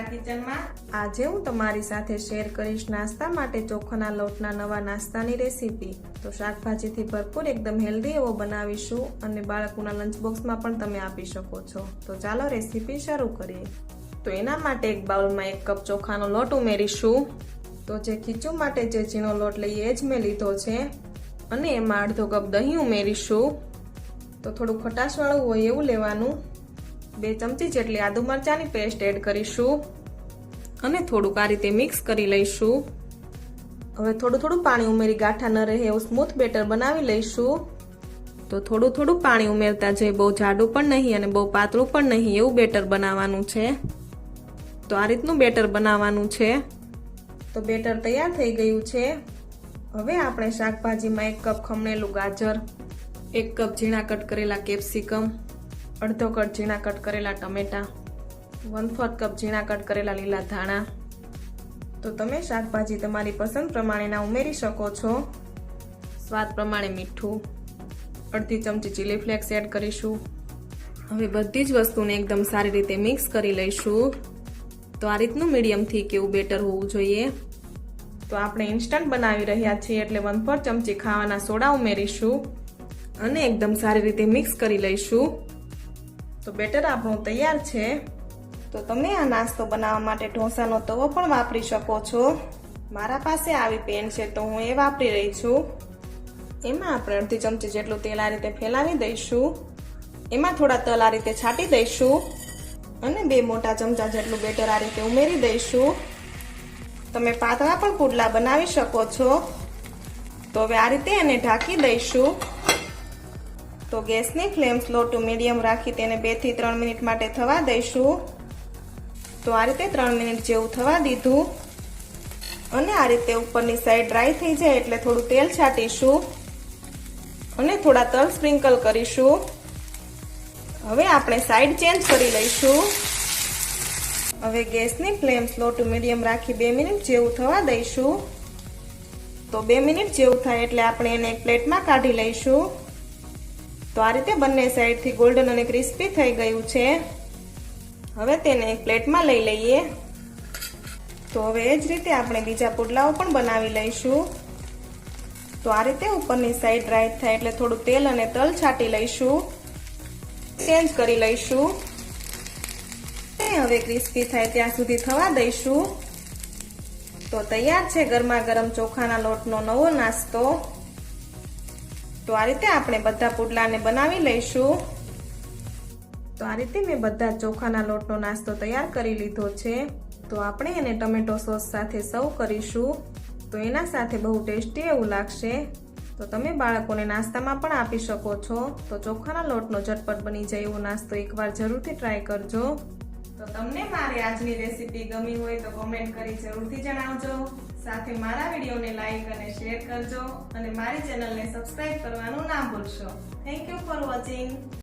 મારા કિચનમાં। આજે હું તમારી સાથે શેર કરીશ નાસ્તા માટે ચોખાના લોટના નવા નાસ્તાની રેસીપી। તો શાકભાજીથી ભરપૂર એકદમ હેલ્ધી એવો બનાવીશું અને બાળકોના લંચ બોક્સમાં પણ તમે આપી શકો છો। તો ચાલો રેસીપી શરૂ કરીએ। તો એના માટે એક બાઉલમાં 1 કપ ચોખાનો લોટ ઉમેરીશું। તો જે ખીચું માટે જે ઝીણો લોટ લઈએ એ જ મેં લીધો છે અને એમાં અડધો કપ દહીં ઉમેરીશું। તો થોડું ખટાશવાળું હોય એવું લેવાનું। 2 ચમચી જેટલી આદુ મરચાંની પેસ્ટ એડ કરીશું અને થોડુંક આ રીતે મિક્સ કરી લઈશું। હવે થોડું પાણી ઉમેરી ગાંઠા ન રહે એવું સ્મૂથ બેટર બનાવી લઈશું। તો થોડું પાણી ઉમેરતા જઈ, બહુ જાડું પણ નહીં અને બહુ પાતળું પણ નહીં એવું બેટર બનાવવાનું છે। તો આ રીતનું બેટર બનાવવાનું છે। તો બેટર તૈયાર થઈ ગયું છે। હવે આપણે શાકભાજીમાં 1 કપ ખમણેલું ગાજર, 1 કપ ઝીણા કટ કરેલા કેપ્સિકમ, અડધો કપ ઝીણા કટ કરેલા ટમેટા, 1/4 કપ ઝીણા કટ કરેલા લીલા ધાણા। તો તમે શાકભાજી તમારી પસંદ પ્રમાણેના ઉમેરી શકો છો। સ્વાદ પ્રમાણે મીઠું, અડધી ચમચી ચીલી ફ્લેક્સ એડ કરીશું। હવે બધી જ વસ્તુને એકદમ સારી રીતે મિક્સ કરી લઈશું। તો આ રીતનું મીડિયમ થીક એવું બેટર હોવું જોઈએ। તો આપણે ઇન્સ્ટન્ટ બનાવી રહ્યા છીએ એટલે 1/4 ચમચી ખાવાના સોડા ઉમેરીશું અને એકદમ સારી રીતે મિક્સ કરી લઈશું। તો બેટર આપણું તૈયાર છે। તો તમે આ નાસ્તો બનાવવા માટે ઢોસાનો તવો પણ વાપરી શકો છો। મારા પાસે આવી પેન છે તો હું એ વાપરી રહી છું। એમાં આપણે અડધી ચમચી જેટલું તેલ આ રીતે ફેલાવી દઈશું। એમાં થોડા તલ આ રીતે છાંટી દઈશું અને 2 મોટા ચમચા જેટલું બેટર આ રીતે ઉમેરી દઈશું। તમે પાતળા પણ પુડલા બનાવી શકો છો। તો હવે આ રીતે એને ઢાંકી દઈશું। તો ગેસની ફ્લેમ સ્લો ટુ મીડિયમ રાખી તેને 2 થી 3 મિનિટ માટે થવા દઈશું। તો આ રીતે 3 મિનિટ જેવું થવા દીધું અને આ રીતે ઉપરની સાઈડ ડ્રાય થઈ જાય એટલે થોડું તેલ છાંટીશું અને થોડા તલ સ્પ્રિંકલ કરીશું। હવે આપણે સાઈડ ચેન્જ કરી લઈશું। હવે ગેસની flame slow to medium rakhi 2 minute જેવું થવા દઈશું। તો 2 મિનિટ જેવું થાય એટલે આપણે એને એક પ્લેટમાં કાઢી લઈશું। તો આ રીતે બંને સાઈડથી ગોલ્ડન અને ક્રિસ્પી થઈ ગયું છે। હવે તેને એક પ્લેટમાં લઈ લઈએ। તો હવે એ જ રીતે આપણે બીજા પુડલાઓ પણ બનાવી લઈશું। તો આ રીતે ઉપરની સાઈડ ડ્રાય થાય એટલે થોડું તેલ અને તલ છાંટી લઈશું, ચેન્જ કરી લઈશું। હવે ક્રિસ્પી થાય ત્યાં સુધી થવા દઈશું। તો તૈયાર છે ગરમા ગરમ ચોખાના લોટનો નવો નાસ્તો। તો આ રીતે આપણે બધા પુડલાને બનાવી લઈશું। તો આ રીતે મેં બધા ચોખાના લોટનો નાસ્તો તૈયાર કરી લીધો છે। તો આપણે એને ટમેટો સોસ સાથે સર્વ કરીશું। તો એના સાથે બહુ ટેસ્ટી એવું લાગશે। તો તમે બાળકોને નાસ્તામાં પણ આપી શકો છો। તો ચોખાના લોટનો ઝટપટ બની જાય એવો નાસ્તો એકવાર જરૂરથી ટ્રાય કરજો। તો તમને મારી આજની રેસીપી ગમી હોય તો કોમેન્ટ કરી જરૂરથી જણાવજો। સાથે મારા વિડીયોને લાઈક અને શેર કરજો અને મારી ચેનલને સબસ્ક્રાઇબ કરવાનું ના ભૂલશો। Thank you for watching.